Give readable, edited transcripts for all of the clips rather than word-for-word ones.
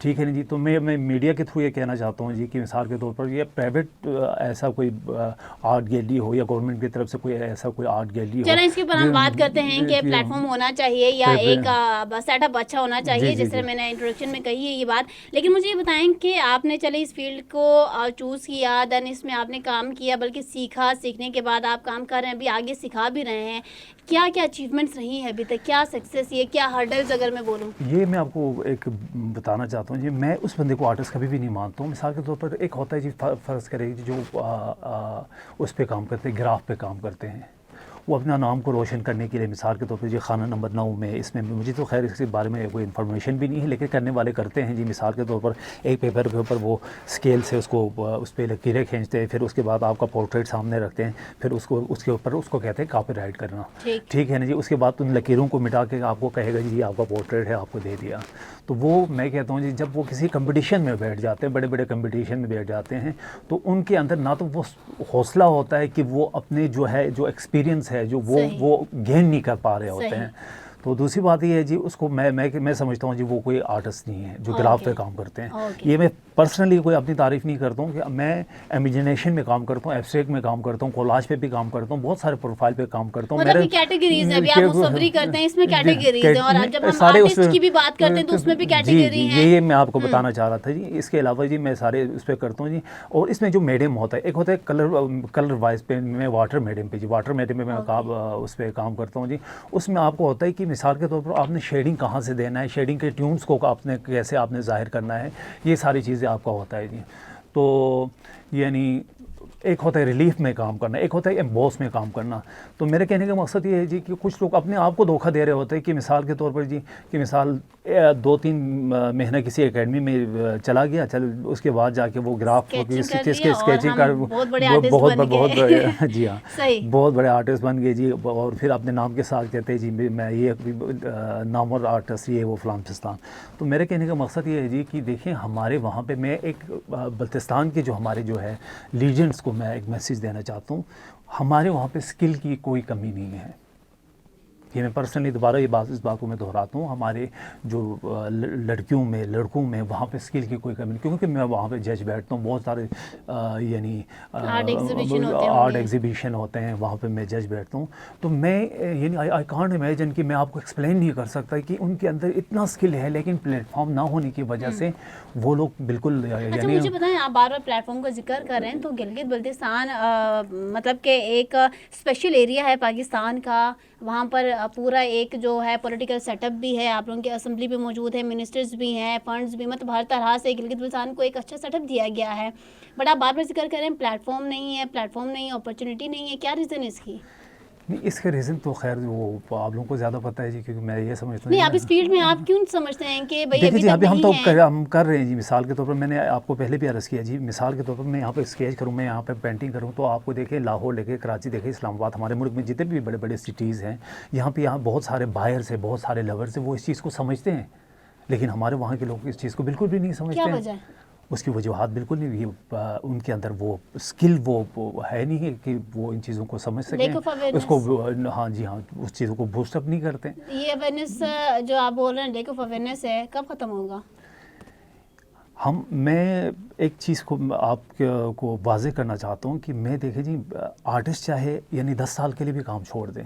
ٹھیک ہے نا جی. تو میں میڈیا کے تھرو یہ کہنا چاہتا ہوں جی کہ مثال کے طور پر یہ پرائیویٹ ایسا کوئی آرٹ گیلری ہو یا گورنمنٹ کی طرف سے کوئی ایسا کوئی آرٹ گیلری ہو. چلیں اس کے اوپر ہم بات کرتے ہیں کہ پلیٹ فارم ہونا چاہیے یا ایک سیٹ اپ اچھا ہونا چاہیے, جس طرح میں نے انٹروڈکشن میں کہی ہے یہ بات. لیکن مجھے یہ بتائیں کہ آپ نے چلے اس فیلڈ کو چوز کیا, دین اس میں آپ نے کام کیا, بلکہ سیکھا, سیکھنے کے بعد آپ کام کر رہے ہیں, ابھی آگے سکھا بھی رہے ہیں. کیا کیا اچیومنٹس رہی ہیں ابھی تک, کیا سکسیس, یہ کیا ہرڈلز اگر میں بولوں؟ یہ میں آپ کو ایک بتانا چاہتا ہوں جی. میں اس بندے کو آرٹسٹ کبھی بھی نہیں مانتا ہوں. مثال کے طور پر ایک ہوتا ہے جی, فرض کرے جو اس پہ کام کرتے ہیں, گراف پہ کام کرتے ہیں, وہ اپنا نام کو روشن کرنے کے لیے مثال کے طور پر جی خانہ نمبر 9 میں, اس میں مجھے تو خیر اس کے بارے میں کوئی انفارمیشن بھی نہیں ہے, لیکن کرنے والے کرتے ہیں جی. مثال کے طور پر ایک پیپر کے اوپر وہ اسکیل سے اس پہ لکیریں کھینچتے ہیں, پھر اس کے بعد آپ کا پورٹریٹ سامنے رکھتے ہیں, پھر اس کے اوپر اس کو کہتے ہیں کاپی رائٹ کرنا. ٹھیک ہے نا جی. اس کے بعد ان لکیروں کو مٹا کے آپ کو کہے گا جی آپ کا پورٹریٹ ہے, آپ کو دے دیا. تو وہ میں کہتا ہوں جی جب وہ کسی کمپٹیشن میں بیٹھ جاتے ہیں, بڑے بڑے کمپٹیشن میں بیٹھ جاتے ہیں, تو ان کے اندر نہ تو وہ حوصلہ ہوتا ہے کہ وہ اپنے جو ہے جو ایکسپیرینس ہے جو وہ گین نہیں کر پا رہے ہوتے ہیں. تو دوسری بات یہ ہے جی, اس کو میں سمجھتا ہوں جی وہ کوئی آرٹسٹ نہیں ہے جو گراف پہ کام کرتے ہیں. یہ میں پرسنلی کوئی اپنی تعریف نہیں کرتا ہوں کہ میں امیجنیشن میں کام کرتا ہوں, ایبسٹریکٹ میں کام کرتا ہوں, کولاج پہ بھی کام کرتا ہوں, بہت سارے پروفائل پہ کام کرتا ہوں. مطلب کیٹیگریز ہیں, ابھی آپ مصوری کرتے ہیں, اس میں کیٹیگریز ہیں, اور جب ہم آرٹسٹ کی بھی بات کرتے ہیں تو اس میں بھی کیٹیگری ہیں. یہ میں آپ کو بتانا چاہ رہا تھا جی. اس کے علاوہ جی میں سارے اس پہ کرتا ہوں جی. اور اس میں جو میڈیم ہوتا ہے, ایک ہوتا ہے کلر وائز پہ, میں واٹر میڈیم پہ جی, واٹر میڈیم پہ میں اس پہ کام کرتا ہوں جی. اس میں آپ کو ہوتا ہے کہ مثال کے طور پر آپ نے شیڈنگ کہاں سے دینا ہے, شیڈنگ کے ٹیونز کو آپ نے کیسے آپ نے ظاہر کرنا ہے, یہ ساری چیزیں آپ کا ہوتا ہے جی. تو یعنی ایک ہوتا ہے ریلیف میں کام کرنا, ایک ہوتا ہے ایمبوس میں کام کرنا. تو میرے کہنے کا مقصد یہ ہے جی کہ کچھ لوگ اپنے آپ کو دھوکہ دے رہے ہوتے ہیں کہ مثال کے طور پر جی کہ مثال 2-3 مہینہ کسی اکیڈمی میں چلا گیا, اس کے بعد جا کے وہ گراف اسکیچنگ کر بہت جی ہاں بہت بڑے آرٹسٹ بن گئے جی. اور پھر اپنے نام کے ساتھ کہتے ہیں جی میں یہ نامور آرٹسٹ یہ وہ فلان پستان. تو میرے کہنے کا مقصد یہ ہے جی کہ دیکھیں ہمارے وہاں پہ میں ایک بلتستان کے جو ہمارے جو ہے لیجنڈس کو میں ایک میسیج دینا چاہتا ہوں, ہمارے وہاں پہ اسکل کی کوئی کمی نہیں ہے. یہ میں پرسنلی دوبارہ اس بات کو میں دہراتا ہوں, ہمارے جو لڑکیوں میں لڑکوں میں وہاں پہ اسکل کی کوئی کمی نہیں, کیونکہ میں وہاں پہ جج بیٹھتا ہوں, بہت سارے یعنی آرٹ ایگزیبیشن ہوتے ہیں, وہاں پہ میں جج بیٹھتا ہوں. تو میں یعنی آئی کانٹ امیجن کہ میں آپ کو ایکسپلین نہیں کر سکتا کہ ان کے اندر اتنا اسکل ہے, لیکن پلیٹ فارم نہ ہونے کی وجہ سے وہ لوگ بالکل. اچھا مجھے بتائیں, آپ بار بار پلیٹ فارم کا ذکر کر رہے ہیں, تو گلگت بلتستان مطلب کہ ایک اسپیشل ایریا ہے پاکستان کا, وہاں پر پورا ایک جو ہے پولیٹیکل سیٹ اپ بھی ہے, آپ لوگوں کی اسمبلی بھی موجود ہے, منسٹرز بھی ہیں, فنڈز بھی, مطلب ہر طرح سے گلگت بلتستان کو ایک اچھا سیٹ اپ دیا گیا ہے. بٹ آپ بار بار ذکر کر رہے ہیں پلیٹ فارم نہیں ہے, اپرچونیٹی نہیں ہے, کیا ریزن ہے اس کی؟ نہیں, اس کا ریزن تو خیر وہ آپ لوگوں کو زیادہ پتہ ہے جی, کیونکہ میں یہ سمجھتا ہوں نہیں, آپ اس فیلڈ میں آپ کیوں سمجھتے ہیں کہ بھائی دیکھیے جی ابھی ہم کر رہے ہیں جی. مثال کے طور پر میں نے آپ کو پہلے بھی عرض کیا جی, مثال کے طور پر میں یہاں پہ اسکیچ کروں, میں یہاں پہ پینٹنگ کروں, تو آپ کو دیکھیں لاہور دیکھیں, کراچی دیکھیں, اسلام آباد, ہمارے ملک میں جتنے بھی بڑے بڑے سٹیز ہیں, یہاں بہت سارے بائرس ہیں, بہت سارے لورس ہیں, وہ اس چیز کو سمجھتے ہیں, لیکن ہمارے وہاں کے لوگ اس چیز کو بالکل بھی نہیں سمجھتے ہیں. اس کی وجوہات بالکل نہیں, ان کے اندر وہ اسکل وہ ہے نہیں ہے کہ وہ ان چیزوں کو سمجھ سکیں, اس کو ہاں جی ہاں اس چیزوں کو بوسٹ اپ نہیں کرتے. یہ اویئرنیس جو آپ بول رہے ہیں, لیک آف اویئرنیس ہے, کب ختم ہوگا؟ میں ایک چیز کو آپ کو واضح کرنا چاہتا ہوں کہ میں دیکھیں جی آرٹسٹ چاہے یعنی 10 سال کے لیے بھی کام چھوڑ دیں,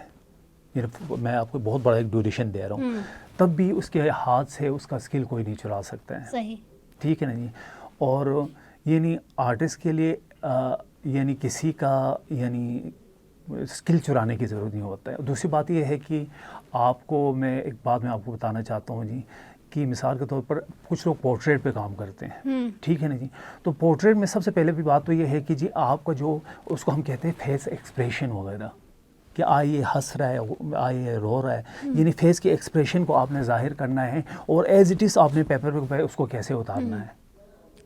یعنی میں آپ کو بہت بڑا ایک ڈیوریشن دے رہا ہوں, تب بھی اس کے ہاتھ سے اس کا اسکل کوئی نہیں چرا سکتا ہے. صحیح, ٹھیک ہے نا جی. اور یعنی آرٹسٹ کے لیے یعنی کسی کا یعنی اسکل چرانے کی ضرورت نہیں ہوتا ہے. دوسری بات یہ ہے کہ آپ کو میں ایک بات میں آپ کو بتانا چاہتا ہوں جی کہ مثال کے طور پر کچھ لوگ پورٹریٹ پہ کام کرتے ہیں, ٹھیک ہے نا جی. تو پورٹریٹ میں سب سے پہلے بھی بات تو یہ ہے کہ جی آپ کا جو اس کو ہم کہتے ہیں فیس ایکسپریشن وغیرہ, کہ آئیے ہنس رہا ہے, آئیے رو رہا ہے, یعنی فیس کے ایکسپریشن کو آپ نے ظاہر کرنا ہے, اور ایز اٹ از آپ نے پیپر پہ اس کو کیسے اتارنا ہے.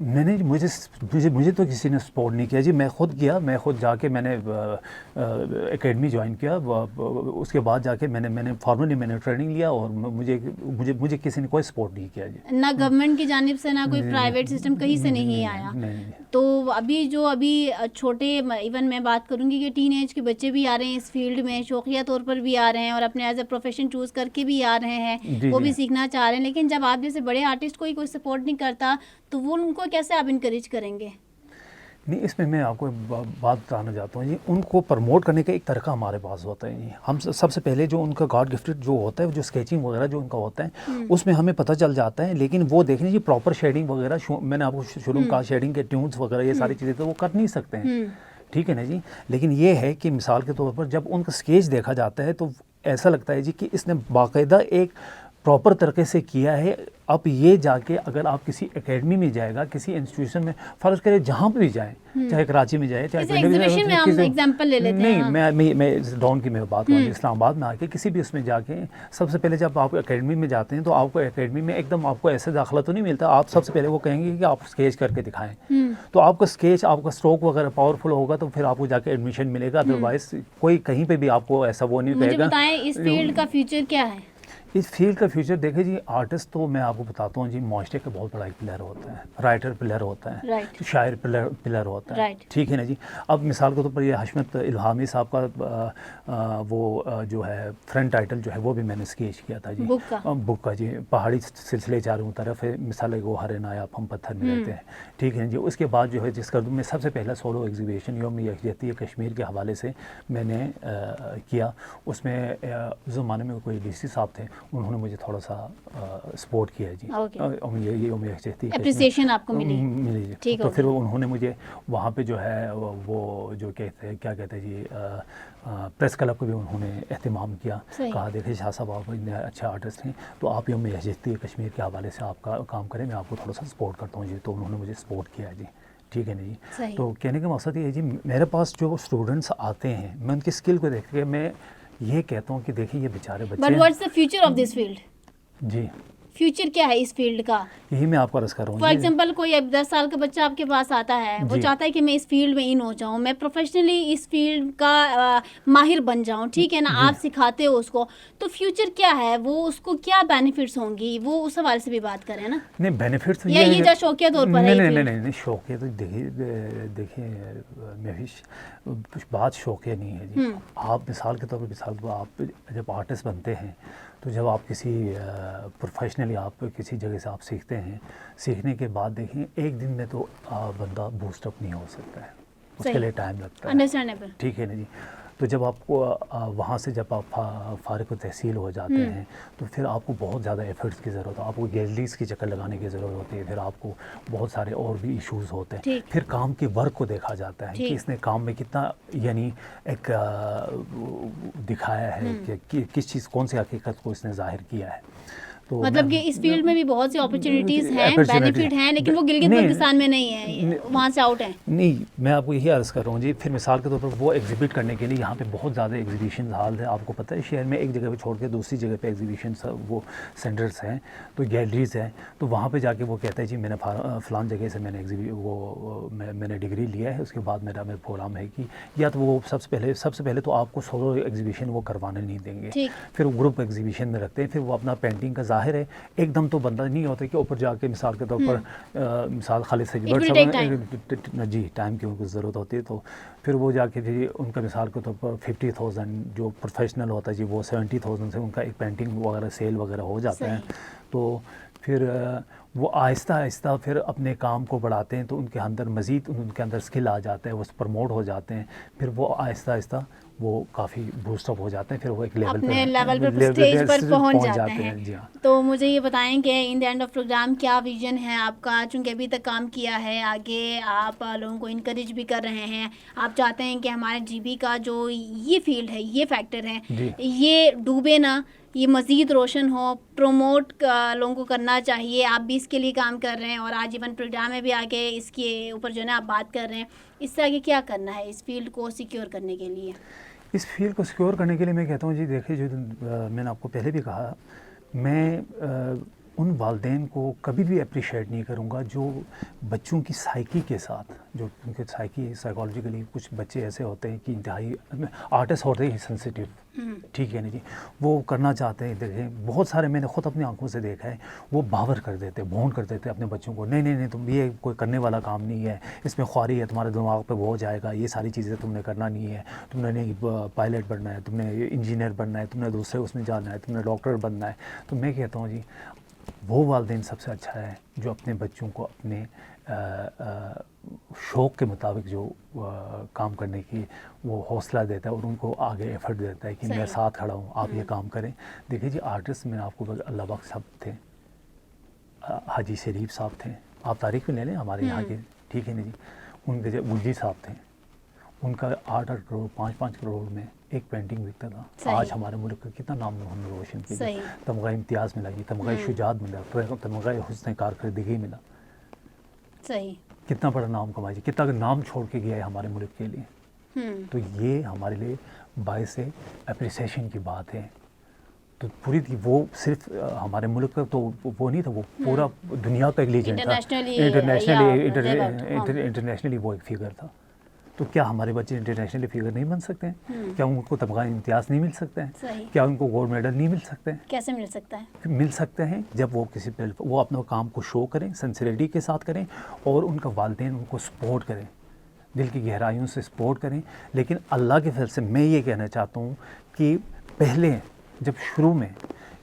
میں نے مجھے تو کسی نے سپورٹ نہیں کیا جی. میں خود کیا, میں خود جا کے میں نے اکیڈمی جوائن کیا. اس کے بعد جا کے میں نے فارملی میں نے ٹریننگ لیا, اور مجھے کسی نے کوئی سپورٹ نہیں کیا جی. نہ گورنمنٹ کی جانب سے نہ کوئی پرائیویٹ سسٹم کہیں سے نہیں آیا. تو ابھی چھوٹے ایون میں بات کروں گی کہ ٹین ایج کے بچے بھی آ رہے ہیں اس فیلڈ میں, شوقیہ طور پر بھی آ رہے ہیں اور اپنے ایز اے پروفیشن چوز کر کے بھی آ رہے ہیں, وہ بھی سیکھنا چاہ رہے ہیں. لیکن جب آپ جیسے بڑے آرٹسٹ کوئی سپورٹ نہیں کرتا تو وہ ان کو کیسے آپ انکریج کریں گے؟ نہیں, اس میں آپ کو بات بتانا چاہتا ہوں جی. ان کو پروموٹ کرنے کا ایک طریقہ ہمارے پاس ہوتا ہے جی. ہم سب سے پہلے جو ان کا گاڈ گفٹڈ جو ہوتا ہے, جو اسکیچنگ وغیرہ جو ان کا ہوتا ہے, اس میں ہمیں پتہ چل جاتا ہے. لیکن وہ دیکھیں جی پراپر شیڈنگ وغیرہ, میں نے آپ کو شروع کہا شیڈنگ کے ٹیونز وغیرہ یہ ساری چیزیں تو وہ کر نہیں سکتے ہیں, ٹھیک ہے نا جی. لیکن یہ ہے کہ مثال کے طور پر جب ان کا اسکیچ دیکھا جاتا ہے تو ایسا لگتا ہے جی کہ اس نے باقاعدہ ایک پراپر طریقے سے کیا ہے. اب یہ جا کے اگر آپ کسی اکیڈمی میں جائے گا, کسی انسٹیٹیوشن میں, فرض کرے جہاں پہ بھی جائیں, چاہے کراچی میں جائے, چاہے میں ڈاؤن کی میں بات کروں, اسلام آباد میں آ کے کسی بھی اس میں جا کے, سب سے پہلے جب آپ اکیڈمی میں جاتے ہیں تو آپ کو اکیڈمی میں ایک دم آپ کو ایسے داخلہ تو نہیں ملتا. آپ سب سے پہلے وہ کہیں گے کہ آپ اسکیچ کر کے دکھائیں. تو آپ کا اسکیچ, آپ کا اسٹروک وغیرہ پاورفل ہوگا تو پھر آپ کو جا کے ایڈمیشن ملے گا. ادروائز کوئی کہیں پہ بھی آپ کو ایسا وہ نہیں کہے گا. بتائیں اس فیلڈ کا فیوچر کیا ہے؟ اس فیلڈ کا فیوچر دیکھیں جی, آرٹسٹ تو میں آپ کو بتاتا ہوں جی, معاشرے کا بہت بڑا ایک پلیئر ہوتا ہے, رائٹر پلیئر ہوتا ہے, شاعر پلیئر ہوتا ہے, ٹھیک ہے نا جی. اب مثال کے طور پر یہ حشمت الہامی صاحب کا وہ جو ہے فرنٹ ٹائٹل جو ہے وہ بھی میں نے اسکیچ کیا تھا جی, بک کا جی. پہاڑی سلسلے چاروں طرف ہے, مثال گوہر نایاب ہم پتھر میں رہتے ہیں, ٹھیک ہے جی. اس کے بعد جو ہے جس کا میں سب سے پہلا سولو ایگزیبیشن یوم یکجہتی کشمیر کے حوالے سے میں نے کیا. اس میں اس زمانے میں کوئی ڈی سی صاحب تھے, انہوں نے مجھے تھوڑا سا سپورٹ کیا جی. یہ یوم یکجہتی اپریسیشن آپ کو ملی جی. تو پھر انہوں نے مجھے وہاں پہ جو ہے وہ جو کہتے ہیں کیا کہتے ہیں جی, پریس کلب کو بھی انہوں نے اہتمام کیا. کہا دیکھیں شاہ صاحب آپ اتنے اچھے آرٹسٹ ہیں تو آپ یوم یکجہتی کشمیر کے حوالے سے آپ کا کام کریں, میں آپ کو تھوڑا سا سپورٹ کرتا ہوں جی. تو انہوں نے مجھے سپورٹ کیا جی, ٹھیک ہے نا جی. تو کہنے کا مقصد یہ ہے جی, میرے پاس جو اسٹوڈنٹس آتے ہیں میں ان کی اسکل کو دیکھ کے میں یہ کہتا ہوں کہ دیکھیں یہ بیچارے بچے. But what's the future of this field? جی, فیوچر کیا ہے اس فیلڈ کا؟ یہی میں آپ کو عرض کر رہا ہوں. فار ایگزامپل کوئی 10 سال کا بچہ آپ کے پاس آتا ہے, وہ چاہتا ہے کہ میں اس فیلڈ میں ان ہو جاؤں, میں پروفیشنلی اس فیلڈ کا ماہر بن جاؤں, ٹھیک ہے نا, آپ سکھاتے ہو اس کو, تو فیوچر کیا ہے, وہ اس کو کیا بینیفٹس ہوں گی, وہ اس حوالے سے بھی بات کریں نا. نہیں بینیفٹس یہ جو شوقیہ طور پر ہے. نہیں شوقیہ تو دیکھیں محوش بات شوقیہ نہیں ہے جی. آپ مثال کے طور پر آپ جب آرٹسٹ بنتے ہیں تو جب آپ کسی پروفیشنلی آپ کسی جگہ سے آپ سیکھتے ہیں, سیکھنے کے بعد دیکھیں ایک دن میں تو بندہ بوسٹ اپ نہیں ہو سکتا ہے, اس کے لیے ٹائم لگتا ہے, انڈرسٹینڈیبل, ٹھیک ہے نا جی. تو جب آپ کو وہاں سے جب آپ فارغ التحصیل ہو جاتے ہیں تو پھر آپ کو بہت زیادہ ایفرٹس کی ضرورت ہے, آپ کو گیلریز کی چکر لگانے کی ضرورت ہوتی ہے, پھر آپ کو بہت سارے اور بھی ایشوز ہوتے ہیں, پھر کام کی ورک کو دیکھا جاتا ہے کہ اس نے کام میں کتنا یعنی ایک دکھایا ہے کہ کس چیز کون سی حقیقت کو اس نے ظاہر کیا ہے. مطلب کہ اس فیلڈ میں بھی بہت سی اپرچونیٹیز ہیں, بینیفٹ ہیں, لیکن وہ گلگت بلتستان میں نہیں ہے, وہاں سے آؤٹ ہیں. نہیں, میں آپ کو یہی عرض کر رہا ہوں جی. پھر مثال کے طور پر وہ ایگزیبٹ کرنے کے لیے یہاں پہ بہت زیادہ ایگزیبیشن ہال ہے, آپ کو پتہ ہے شہر میں ایک جگہ پہ چھوڑ کے دوسری جگہ پہ ایگزیبیشن وہ سینٹرز ہیں, تو گیلریز ہیں, تو وہاں پہ جا کے وہ کہتا ہے جی میں نے فلان جگہ سے میں نے ڈگری لیا ہے, اس کے بعد میرا پروگرام ہے کہ یا تو وہ سب سے پہلے تو آپ کو سولو ایگزیبیشن وہ کروانے نہیں دیں گے, پھر گروپ ایگزیبیشن میں رکھتے ہیں, پھر وہ اپنا پینٹنگ کا ظاہر ہے. ایک دم تو بندہ نہیں ہوتا کہ اوپر جا کے مثال کے طور پر مثال خالد سجبر صاحب جی ٹائم کی ان کو ضرورت ہوتی ہے, تو پھر وہ جا کے پھر ان کا مثال کے طور پر 50,000 جو پروفیشنل ہوتا ہے جی وہ 70,000 سے ان کا ایک پینٹنگ وغیرہ سیل وغیرہ ہو جاتا ہے. تو پھر وہ آہستہ آہستہ پھر اپنے کام کو بڑھاتے ہیں, تو ان کے اندر مزید ان کے اندر اسکل آ جاتا ہے, وہ پروموٹ ہو جاتے ہیں, پھر وہ آہستہ آہستہ وہ کافی بوسٹ اپ ہو جاتے ہیں, پھر وہ ایک لیول پر اسٹیج پر پہنچ جاتے ہیں. جی ہاں. تو مجھے یہ بتائیں کہ ان دی اینڈ آف پروگرام کیا ویژن ہے آپ کا, چونکہ ابھی تک کام کیا ہے, آگے آپ لوگوں کو انکریج بھی کر رہے ہیں, آپ چاہتے ہیں کہ ہمارے جی بی کا جو یہ فیلڈ ہے, یہ فیکٹر ہے, یہ ڈوبے نہ, یہ مزید روشن ہو, پروموٹ لوگوں کو کرنا چاہیے. آپ بھی اس کے لیے کام کر رہے ہیں, اور آج ایون پروگرام میں بھی آگے اس کے اوپر جو ہے نا آپ بات کر رہے ہیں. اس سے آگے کیا کرنا ہے اس فیلڈ کو سیکیور کرنے کے لیے؟ اس فیلڈ کو سیکیور کرنے کے لیے میں کہتا ہوں جی دیکھیے, جو میں نے آپ کو پہلے بھی کہا, میں ان والدین کو کبھی بھی اپریشیٹ نہیں کروں گا جو بچوں کی سائیکی کے ساتھ، جو ان کے سائیکالوجیکلی کچھ بچے ایسے ہوتے ہیں کہ انتہائی آرٹسٹ ہوتے ہیں سینسیٹیو، ٹھیک ہے نا جی، وہ کرنا چاہتے ہیں، دیکھیں بہت سارے میں نے خود اپنی آنکھوں سے دیکھا ہے، وہ باور کر دیتے، بھونڈ کر دیتے اپنے بچوں کو، نہیں نہیں نہیں تم یہ کوئی کرنے والا کام نہیں ہے، اس میں خواری ہے، تمہارے دماغ پہ وہ ہو جائے گا، یہ ساری چیزیں تم نے کرنا نہیں ہے، تم نے نہیں پائلٹ بننا ہے، تم نے انجینئر بننا ہے، تم نے دوسرے اس میں جانا ہے، تم نے ڈاکٹر بننا ہے. تو میں کہتا ہوں جی وہ والدین سب سے اچھا ہے جو اپنے بچوں کو اپنے شوق کے مطابق جو کام کرنے کی وہ حوصلہ دیتا ہے اور ان کو آگے ایفرٹ دیتا ہے کہ میں ساتھ کھڑا ہوں، آپ یہ کام کریں. دیکھیے جی آرٹسٹ میں آپ کو اللہ بخش صاحب تھے، حاجی شریف صاحب تھے، آپ تاریخ میں لے لیں ہمارے یہاں کے، ٹھیک ہے نا جی، ان کے ملجی صاحب تھے، ان کا 8-8 کروڑ 5-5 کروڑ میں ایک پینٹنگ بکتا تھا. آج ہمارے ملک کا کتنا نام ہم نے روشن کیا، تمغہ امتیاز ملا جی، تمغہ شجاعت ملا، تمغہ حسن کارکردگی ملا، صحیح کتنا بڑا نام کمایا جی، کتنا نام چھوڑ کے گیا ہے ہمارے ملک کے لیے. تو یہ ہمارے لیے باعث اپریسیشن کی بات ہے. تو پوری تھی وہ صرف ہمارے ملک کا تو وہ نہیں تھا، وہ پورا دنیا کا ایک لیجنڈ تھا، انٹرنیشنلی وہ ایک فگر تھا. تو کیا ہمارے بچے انٹرنیشنلی فگر نہیں بن سکتے ہیں؟ کیا ان کو تمغہ امتیاز نہیں مل سکتے ہیں؟ کیا ان کو گولڈ میڈل نہیں مل سکتے ہیں؟ کیسے مل سکتا ہے؟ مل سکتے ہیں جب وہ کسی وہ اپنا کام کو شو کریں، سنسیریٹی کے ساتھ کریں، اور ان کا والدین ان کو سپورٹ کریں، دل کی گہرائیوں سے سپورٹ کریں. لیکن اللہ کے فضل سے میں یہ کہنا چاہتا ہوں کہ پہلے جب شروع میں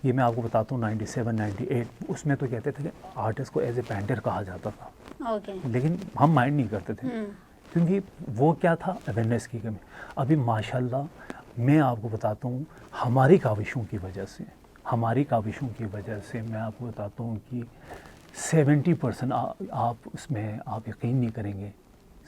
یہ میں آپ کو بتاتا ہوں 97-98 اس میں تو کہتے تھے کہ آرٹسٹ کو ایز اے پینٹر کہا جاتا تھا، لیکن ہم مائنڈ نہیں کرتے تھے کیونکہ وہ کیا تھا، اویئرنیس کی کمی. ابھی ماشاءاللہ میں آپ کو بتاتا ہوں ہماری کاوشوں کی وجہ سے میں آپ کو بتاتا ہوں کہ 70% آپ اس میں آپ یقین نہیں کریں گے،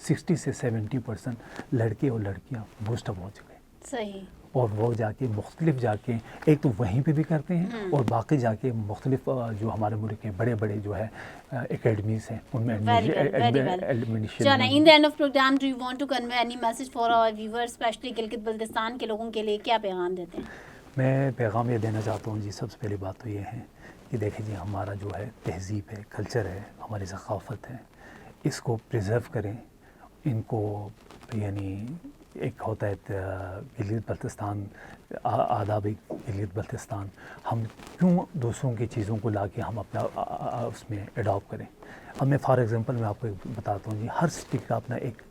60 سے 70% لڑکے اور لڑکیاں بوسٹ اپ ہو چکے. صحیح. اور وہ جا کے مختلف جا کے ایک تو وہیں پہ بھی کرتے ہیں اور باقی جا کے مختلف جو ہمارے ملک کے بڑے بڑے جو ہے اکیڈمیز ہیں ان میں administration. In the end of program do you want to convey any message for our viewers especially Gilgit Baltistan کے لوگوں کے لیے، کیا پیغام دیتے ہیں؟ میں پیغام یہ دینا چاہتا ہوں جی، سب سے پہلی بات تو یہ ہے کہ دیکھیں جی ہمارا جو ہے تہذیب ہے، کلچر ہے، ہماری ثقافت ہے، اس کو پریزرو کریں. ان کو یعنی ایک ہوتا ہے گلگت بلتستان، آداب گلگت بلتستان، ہم کیوں دوسروں کی چیزوں کو لا کے ہم اپنا اس میں اڈاپٹ کریں. اب میں فار ایگزامپل میں آپ کو بتاتا ہوں جی، ہر سٹی کا اپنا ایک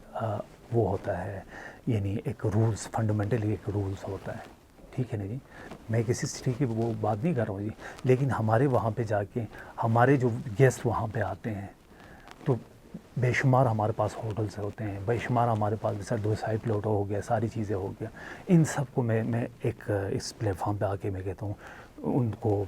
وہ ہوتا ہے، یعنی ایک رولز، فنڈامنٹلی ایک رولز ہوتا ہے، ٹھیک ہے نا جی. میں کسی سٹی کی وہ بات نہیں کر رہا ہوں جی، لیکن ہمارے وہاں پہ جا کے ہمارے جو گیسٹ وہاں پہ آتے ہیں تو بے شمار ہمارے پاس ہوٹلس ہوتے ہیں، بے شمار ہمارے پاس جیسا 2 سائٹ پلاٹ ہو گیا، ساری چیزیں ہو گیا. ان سب کو میں ایک اس پلیٹ فارم پہ آ کے میں کہتا ہوں ان کو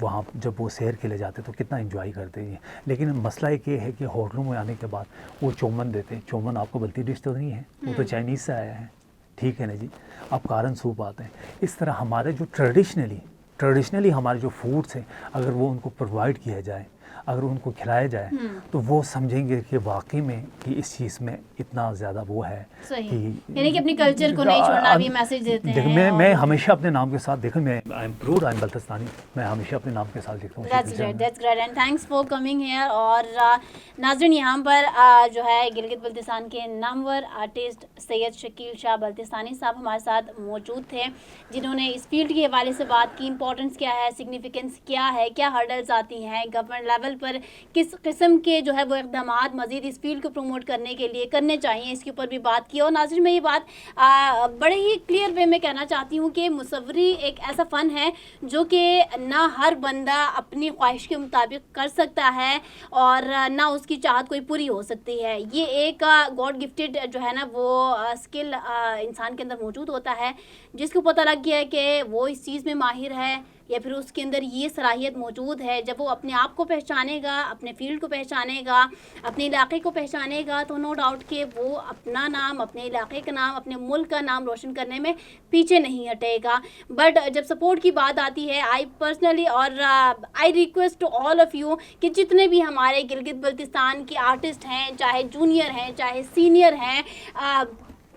وہاں جب وہ سیر کے لے جاتے تو کتنا انجوائے کرتے ہیں. لیکن مسئلہ ایک یہ ہے کہ ہوٹلوں میں آنے کے بعد وہ چومن دیتے ہیں. چومن آپ کو بلتی ڈش تو نہیں ہے، وہ تو چائنیز سے آیا ہے، ٹھیک ہے نا جی. اب کارن سوپ آتے ہیں. اس طرح ہمارے جو ٹریڈیشنلی ہمارے جو فوڈس ہیں اگر وہ ان کو پرووائڈ کیا جائے، اگر ان کو کھلایا جائے تو وہ سمجھیں گے کہ واقعی میں کہ اس چیز میں اتنا زیادہ وہ ہے کہ یعنی کہ اپنے کلچر کو نہیں چھوڑنا بھی میسج دیتے ہیں. میں ہمیشہ اپنے نام کے ساتھ دیکھیں، میں I am proud, I am Baltistani, میں ہمیشہ اپنے نام کے ساتھ لکھتا ہوں. That's great and thanks for coming here. اور ناظرین یہاں پر جو ہے گلگت بلتستان کے نامور آرٹسٹ سید شکیل شاہ بلتستانی صاحب ہمارے ساتھ موجود تھے، جنہوں نے اس فیلڈ کے حوالے سے بات کی، امپورٹنس کیا ہے، سگنیفیکنس کیا ہے، کیا ہرڈلز آتی ہیں گورنمنٹ لیول پر، کس قسم کے جو ہے وہ اقدامات مزید اس فیلڈ کو پروموٹ کرنے کے لیے کرنے چاہیے، اس کے اوپر بھی بات کی. اور ناظرین میں یہ بات بڑے ہی کلیئر وے میں کہنا چاہتی ہوں کہ مصوری ایک ایسا فن ہے جو کہ نہ ہر بندہ اپنی خواہش کے مطابق کر سکتا ہے اور نہ اس کی چاہت کوئی پوری ہو سکتی ہے. یہ ایک گاڈ گفٹڈ جو ہے نا وہ اسکل انسان کے اندر موجود ہوتا ہے، جس کو پتہ لگ گیا ہے کہ وہ اس چیز میں ماہر ہے یا پھر اس کے اندر یہ صلاحیت موجود ہے. جب وہ اپنے آپ کو پہچانے گا، اپنے فیلڈ کو پہچانے گا، اپنے علاقے کو پہچانے گا، تو نو ڈاؤٹ کہ وہ اپنا نام، اپنے علاقے کا نام، اپنے ملک کا نام روشن کرنے میں پیچھے نہیں ہٹے گا. بٹ جب سپورٹ کی بات آتی ہے، آئی پرسنلی اور I request all of you کہ جتنے بھی ہمارے گلگت بلتستان کے آرٹسٹ ہیں، چاہے جونیئر ہیں چاہے سینئر ہیں،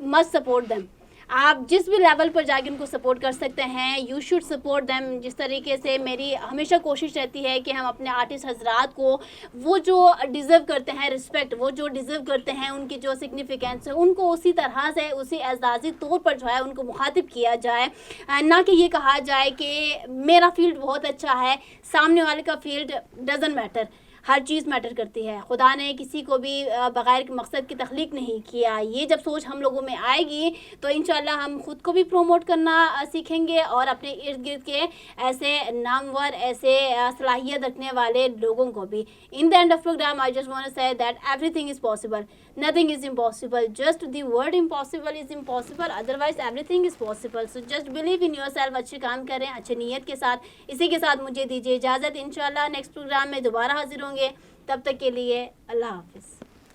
مسٹ سپورٹ دیم. آپ جس بھی لیول پر جا کے ان کو سپورٹ کر سکتے ہیں, یو شوڈ سپورٹ دیم. جس طریقے سے میری ہمیشہ کوشش رہتی ہے کہ ہم اپنے آرٹسٹ حضرات کو وہ جو ڈیزرو کرتے ہیں رسپیکٹ, وہ جو ڈیزرو کرتے ہیں ان کی جو سگنیفیکینس ہے, ان کو اسی طرح سے اسی اعزازی طور پر جو ہے ان کو مخاطب کیا جائے, نہ کہ یہ کہا جائے کہ میرا فیلڈ بہت اچھا ہے, سامنے والے کا فیلڈ ڈزنٹ میٹر. ہر چیز میٹر کرتی ہے. خدا نے کسی کو بھی بغیر مقصد کی تخلیق نہیں کیا. یہ جب سوچ ہم لوگوں میں آئے گی تو انشاءاللہ ہم خود کو بھی پروموٹ کرنا سیکھیں گے اور اپنے ارد گرد کے ایسے نامور, ایسے صلاحیت رکھنے والے لوگوں کو بھی. In the end of program I just want to say that everything is possible, nothing is impossible, just the word impossible is impossible, otherwise everything is possible. So just believe in yourself. اچھے کام کریں اچھے نیت کے ساتھ. اسی کے ساتھ مجھے دیجیے اجازت. انشاءاللہ نیکسٹ پروگرام میں دوبارہ حاضر ہوں گے. تب تک کے لیے اللہ حافظ.